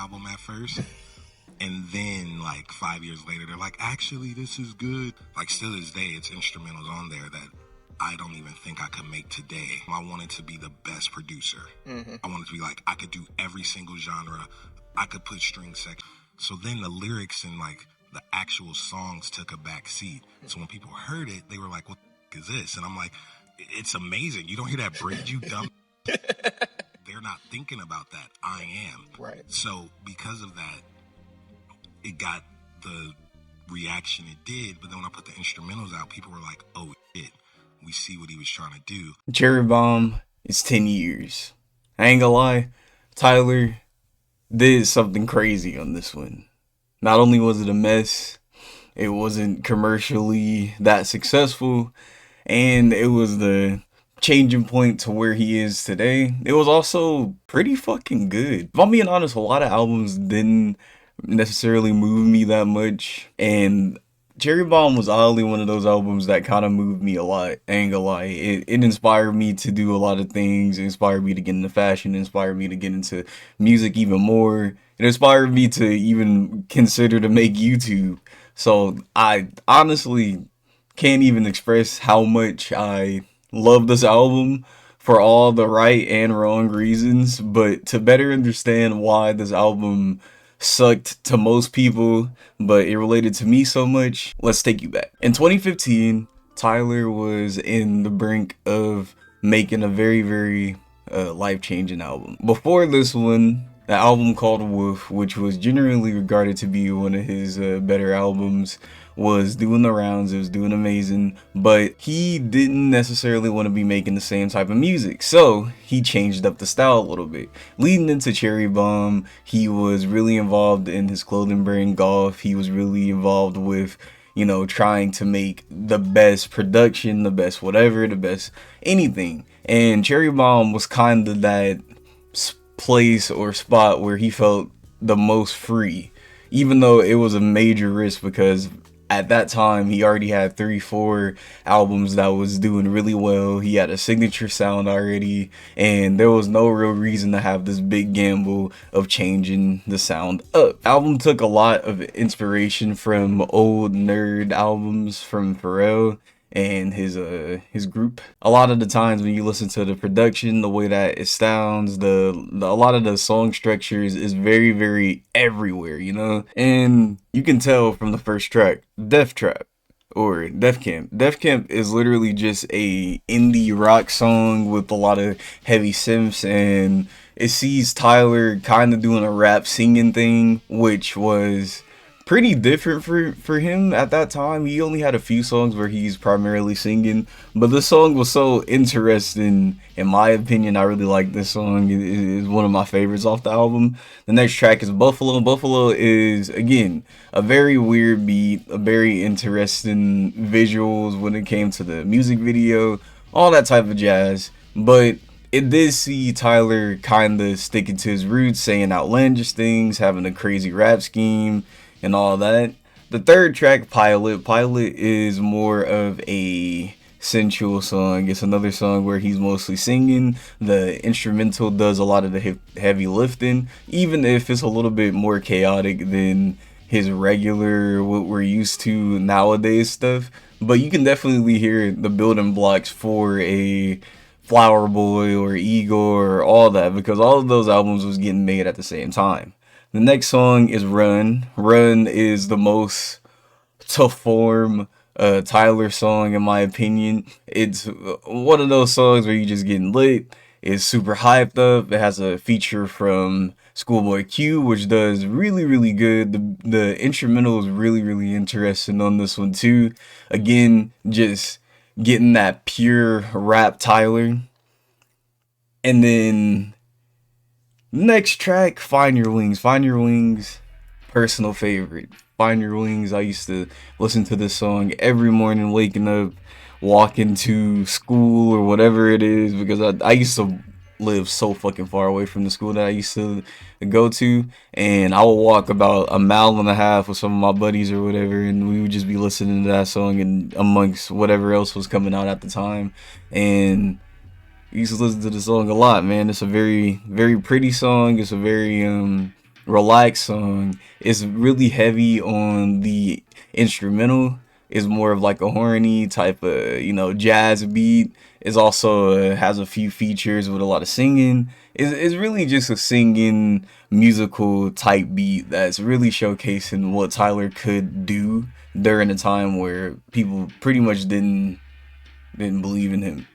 album at first. And then, like 5 years later, they're like, actually, this is good. Like, still to this day, it's instrumentals on there that I don't even think I could make today. I wanted to be the best producer. I wanted to be like, I could do every single genre. I could put string section. So then the lyrics and like the actual songs took a back seat. So when people heard it, they were like, what the is this? And I'm like, it's amazing. You don't hear that bridge, you dumb. They're not thinking about that. I am. Right. So because of that, it got the reaction it did. But then when I put the instrumentals out, people were like, oh shit, we see what he was trying to do. Cherry Bomb is 10 years. I ain't gonna lie, Tyler did something crazy on this one. Not only was it a mess, it wasn't commercially that successful, and it was the changing point to where he is today. It was also pretty fucking good. If I'm being honest, a lot of albums didn't necessarily move me that much, and Cherry Bomb was oddly one of those albums that kind of moved me a lot. I ain't gonna lie. It inspired me to do a lot of things. It inspired me to get into fashion. It inspired me to get into music even more. It inspired me to even consider to make YouTube. So I honestly can't even express how much I love this album for all the right and wrong reasons. But to better understand why this album sucked to most people, but it related to me so much, let's take you back. In 2015, Tyler was in the brink of making a very life-changing album. Before this one, the album called Wolf, which was generally regarded to be one of his better albums, was doing the rounds. It was doing amazing, but he didn't necessarily want to be making the same type of music, so he changed up the style a little bit. Leading into Cherry Bomb, he was really involved in his clothing brand Golf. He was really involved with, you know, trying to make the best production, the best whatever, the best anything. And Cherry Bomb was kind of that place or spot where he felt the most free, even though it was a major risk, because at that time he already had 3-4 albums that was doing really well. He had a signature sound already, and there was no real reason to have this big gamble of changing the sound up. Album took a lot of inspiration from old nerd albums from Pharrell and his group. A lot of the times when you listen to the production, the way that it sounds, a lot of the song structures is very everywhere, you know? And you can tell from the first track, Death Trap or Def Camp. Def Camp is literally just a indie rock song with a lot of heavy synths, and it sees Tyler kind of doing a rap singing thing, which was pretty different for him at that time. He only had a few songs where he's primarily singing, but the song was so interesting. In my opinion, I really like this song. It is one of my favorites off the album. The next track is Buffalo. Buffalo is, again, a very weird beat, a very interesting visuals when it came to the music video, all that type of jazz. But it did see Tyler kind of sticking to his roots, saying outlandish things, having a crazy rap scheme, and all that. The third track, Pilot is more of a sensual song. It's another song where he's mostly singing. The instrumental does a lot of the heavy lifting, even if it's a little bit more chaotic than his regular, what we're used to nowadays stuff. But you can definitely hear the building blocks for a Flower Boy or Igor or all that, because all of those albums was getting made at the same time. The next song is Run. Run is the most to form Tyler song, in my opinion. It's one of those songs where you just getting lit. It's super hyped up. It has a feature from Schoolboy Q, which does really good. The instrumental is really interesting on this one too. Again, just getting that pure rap Tyler. And then next track, Find Your Wings. Find Your Wings, personal favorite. Find Your Wings, I used to listen to this song every morning, waking up, walking to school or whatever it is, because I used to live so fucking far away from the school that I used to go to, and I would walk about 1.5 miles with some of my buddies or whatever, and we would just be listening to that song and amongst whatever else was coming out at the time. And we used to listen to the song a lot, man. It's a very pretty song. It's a very relaxed song. It's really heavy on the instrumental. It's more of like a horny type of, jazz beat. It's also has a few features with a lot of singing. It's really just a singing musical type beat that's really showcasing what Tyler could do during a time where people pretty much didn't believe in him.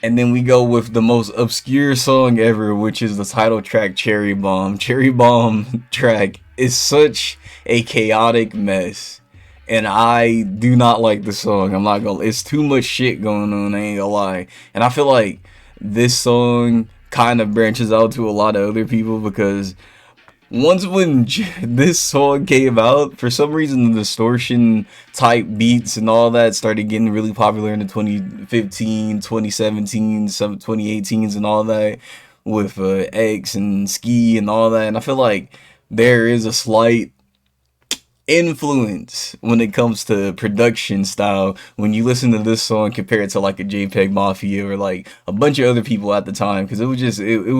And then we go with the most obscure song ever, which is the title track Cherry Bomb. Cherry Bomb track is such a chaotic mess. And I do not like the song. I'm not gonna. It's too much shit going on. I ain't gonna lie. And I feel like this song kind of branches out to a lot of other people because once when this song came out, for some reason the distortion type beats and all that started getting really popular in the 2015, 2017, some 2018s and all that with X and Ski and all that. And I feel like there is a slight influence when it comes to production style when you listen to this song compared to like a JPEG Mafia or like a bunch of other people at the time, because it was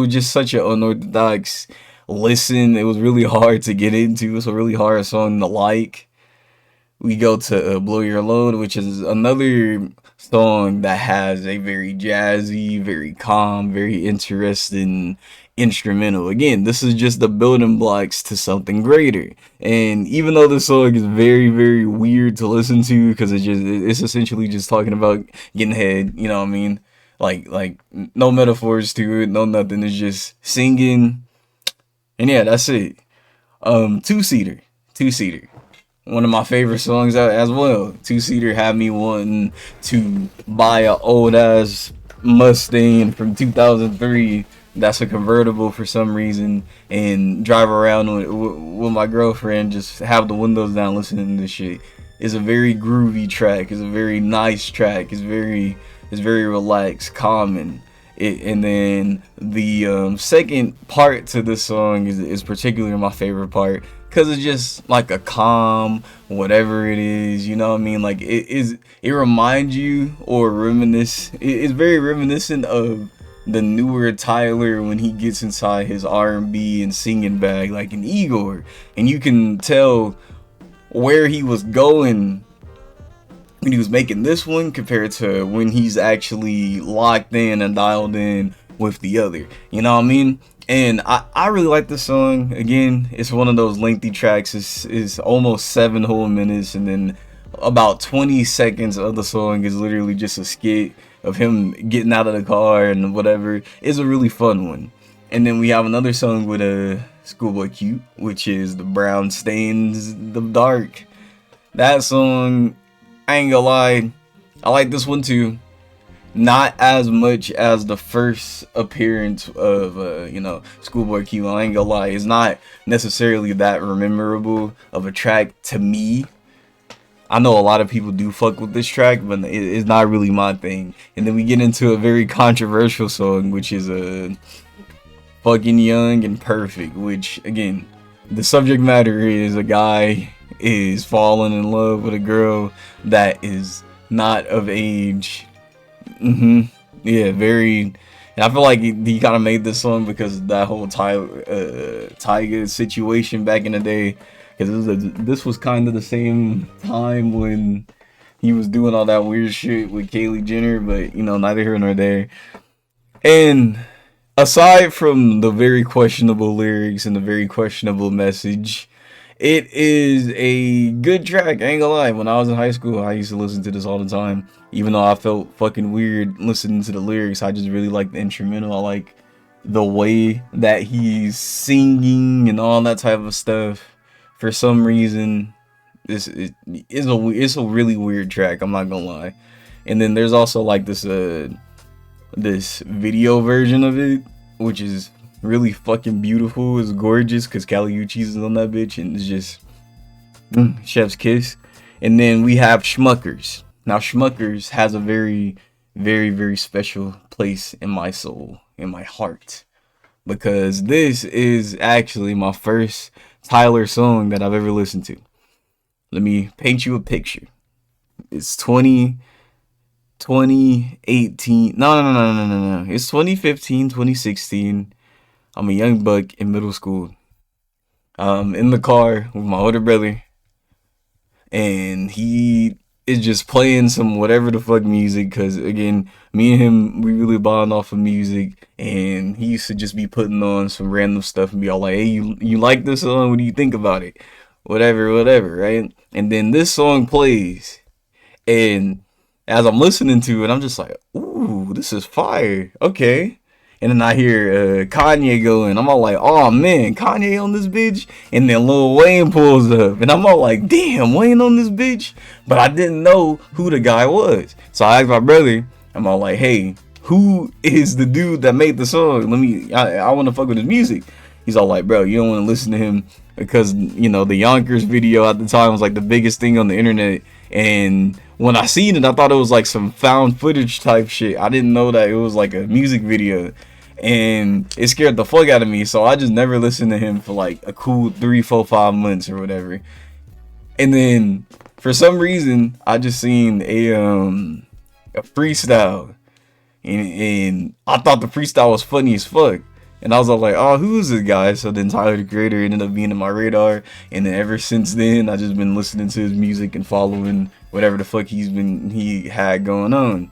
just such an unorthodox listen. It was really hard to get into. It's a really hard song to like. We go to Blow Your Load, which is another song that has a very jazzy, very calm, very interesting instrumental. Again, this is just the building blocks to something greater. And even though the song is very, very weird to listen to because it's essentially just talking about getting head, you know what I mean? Like no metaphors to it, no nothing. It's just singing. And yeah, that's it. Two seater. Two seater. One of my favorite songs as well. Two seater had me wanting to buy a old ass Mustang from 2003 that's a convertible for some reason and drive around with my girlfriend, just have the windows down listening to this shit. It's a very groovy track. It's a very nice track. It's very relaxed, calming. And then the second part to this song is particularly my favorite part because it's just like a calm whatever it is, you know what I mean? Like it reminds you or it's very reminiscent of the newer Tyler when he gets inside his R&B and singing bag like an Igor, and you can tell where he was going when he was making this one compared to when he's actually locked in and dialed in with the other. You know what I mean? And I really like this song. Again, it's one of those lengthy tracks. It's almost 7 whole minutes, and then about 20 seconds of the song is literally just a skit of him getting out of the car and whatever. It's a really fun one. And then we have another song with a Schoolboy Q, which is The Brown Stains the Dark. That song, I ain't gonna lie, I like this one too. Not as much as the first appearance of, Schoolboy Q. I ain't gonna lie, it's not necessarily that memorable of a track to me. I know a lot of people do fuck with this track, but it's not really my thing. And then we get into a very controversial song, which is a Fucking Young and Perfect, which, again, the subject matter is a guy is falling in love with a girl that is not of age. Yeah, very. And I feel like he kind of made this song because of that whole Tyga situation back in the day. Because this was kind of the same time when he was doing all that weird shit with Kylie Jenner, but neither here nor there. And aside from the very questionable lyrics and the very questionable message, it is a good track. I ain't gonna lie. When I was in high school, I used to listen to this all the time. Even though I felt fucking weird listening to the lyrics, I just really like the instrumental. I like the way that he's singing and all that type of stuff. For some reason, it's a really weird track. I'm not gonna lie. And then there's also like this video version of it, which is really fucking beautiful. It's gorgeous because Kali Uchis is on that bitch, and it's just chef's kiss. And then we have Schmuckers. Now Schmuckers has a very, very, very special place in my soul, in my heart, because this is actually my first Tyler song that I've ever listened to. Let me paint you a picture. It's 2018. No. It's 2015, 2016. I'm a young buck in middle school. in the car with my older brother, and he is just playing some whatever the fuck music. Cause again, me and him, we really bond off of music, and he used to just be putting on some random stuff and be all like, "Hey, you like this song? What do you think about it? Whatever, whatever, right?" And then this song plays, and as I'm listening to it, I'm just like, "Ooh, this is fire." Okay. And then I hear Kanye going. I'm all like, "Oh man, Kanye on this bitch." And then Lil Wayne pulls up, and I'm all like, "Damn, Wayne on this bitch." But I didn't know who the guy was, so I asked my brother. I'm all like, "Hey, who is the dude that made the song? I want to fuck with his music." He's all like, "Bro, you don't want to listen to him because the Yonkers video at the time was like the biggest thing on the internet." And when I seen it, I thought it was like some found footage type shit. I didn't know that it was like a music video, and it scared the fuck out of me. So I just never listened to him for like a cool 3, 4, 5 months or whatever. And then for some reason, I just seen a freestyle, and I thought the freestyle was funny as fuck. And I was all like, "Oh, who is this guy?" So then Tyler the Creator ended up being in my radar, and then ever since then, I just been listening to his music and following whatever the fuck he had going on.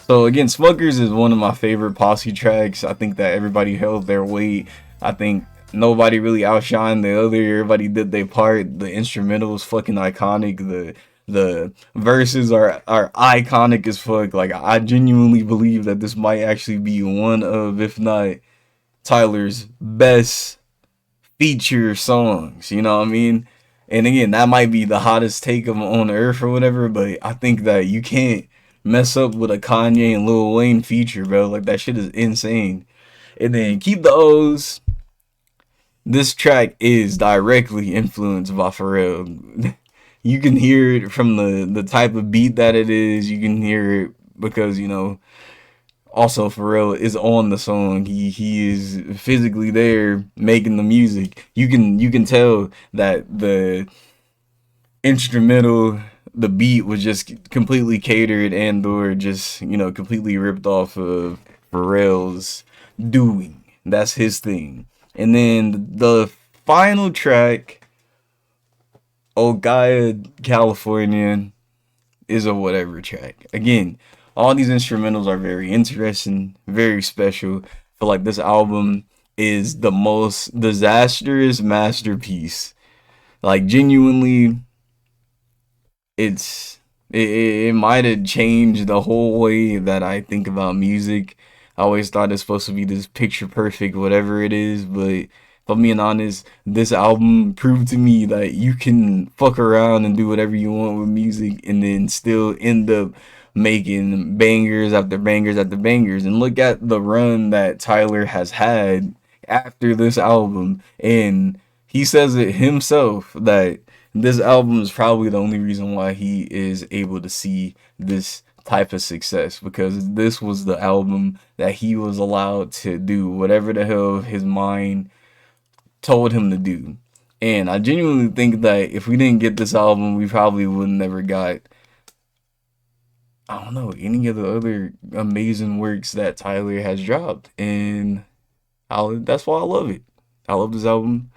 So again, Smokers is one of my favorite posse tracks. I think that everybody held their weight. I think nobody really outshined the other. Everybody did their part. The instrumental is fucking iconic. The verses are iconic as fuck. Like, I genuinely believe that this might actually be one of, if not Tyler's best feature songs. You know what I mean? And again, that might be the hottest take of on earth or whatever, but I think that you can't mess up with a Kanye and Lil Wayne feature, bro. Like, that shit is insane. And then Keep the O's. This track is directly influenced by Pharrell. You can hear it from the type of beat that it is. You can hear it because, also Pharrell is on the song. He is physically there making the music. You can tell that the instrumental, the beat was just completely catered and or just completely ripped off of Pharrell's doing. That's his thing. And then the final track, "Oh God, California," is a whatever track. Again, all these instrumentals are very interesting, very special. I feel like this album is the most disastrous masterpiece. Like, genuinely, it might have changed the whole way that I think about music. I always thought it's supposed to be this picture perfect, whatever it is, but if I'm being honest, this album proved to me that you can fuck around and do whatever you want with music and then still end up making bangers after bangers after bangers. And look at the run that Tyler has had after this album. And he says it himself that this album is probably the only reason why he is able to see this type of success, because this was the album that he was allowed to do whatever the hell his mind told him to do. And I genuinely think that if we didn't get this album, we probably would never got, I don't know, any of the other amazing works that Tyler has dropped. And that's why I love it. I love this album.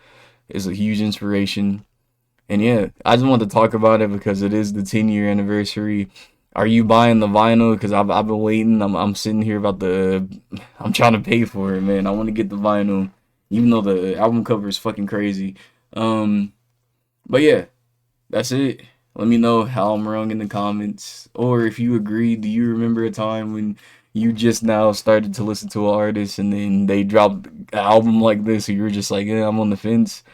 It's a huge inspiration. And yeah, I just wanted to talk about it because it is the 10-year anniversary. Are you buying the vinyl? Because I've been waiting. I'm sitting here I'm trying to pay for it, man. I want to get the vinyl, even though the album cover is fucking crazy. Um, but yeah, that's it. Let me know how I'm wrong in the comments, or if you agree. Do you remember a time when you just now started to listen to an artist and then they dropped an album like this, and you were just like, "Yeah, I'm on the fence."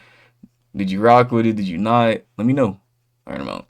Did you rock with it? Did you not? Let me know. All right, I'm out.